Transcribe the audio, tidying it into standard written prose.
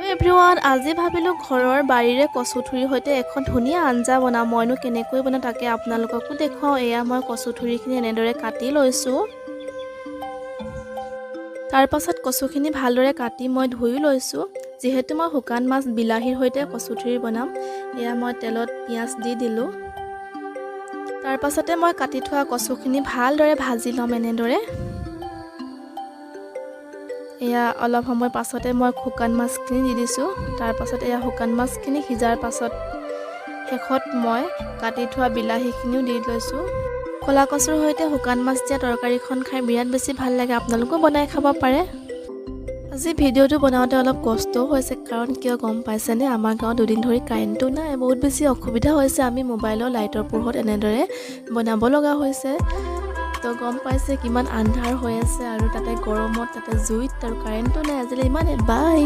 everyone আজি ভাবিলোঁ ঘৰৰ বাৰীৰে কচুথুৰিৰ সৈতে এখন ধুনীয়া আঞ্জা বনাম মইনো কেনেকৈ বনাওঁ তাকে আপোনালোককো দেখুৱাওঁ এয়া মই কচুথুৰিখিনি এনেদৰে কাটি লৈছোঁ তাৰ পাছত কচুখিনি ভালদৰে কাটি মই ধুই লৈছোঁ যেহেতু মই শুকান মাছ বিলাহীৰ সৈতে কচুথুৰি বনাম এয়া মই তেলত পিঁয়াজ দি দিলোঁ তাৰ পাছতে মই কাটি থোৱা কচুখিনি ভালদৰে ভাজি ল'ম এনেদৰে এয়া অলপ সময় পাছতে মই শুকান মাছখিনি দি দিছোঁ তাৰ পাছত এয়া শুকান মাছখিনি সিজাৰ পাছত শেষত মই কাটি থোৱা বিলাহীখিনিও দি লৈছোঁ কলা কচুৰ সৈতে শুকান মাছ দিয়া তৰকাৰীখন খাই বিৰাট বেছি ভাল লাগে আপোনালোকেও বনাই খাব পাৰে আজি ভিডিঅ'টো বনাওঁতে অলপ কষ্টও হৈছে কাৰণ কিয় গম পাইছেনে আমাৰ গাঁৱত দুদিন ধৰি কাৰেণ্টটো নাই বহুত বেছি অসুবিধা হৈছে আমি মোবাইলৰ লাইটৰ পোহৰত এনেদৰে বনাব লগা হৈছে তো গম পাইছে কিমান আন্ধাৰ হৈ আছে আৰু তাতে গৰমত তাতে জুইত আৰু কাৰেণ্টটো নাই আজিলৈ ইমানে বাই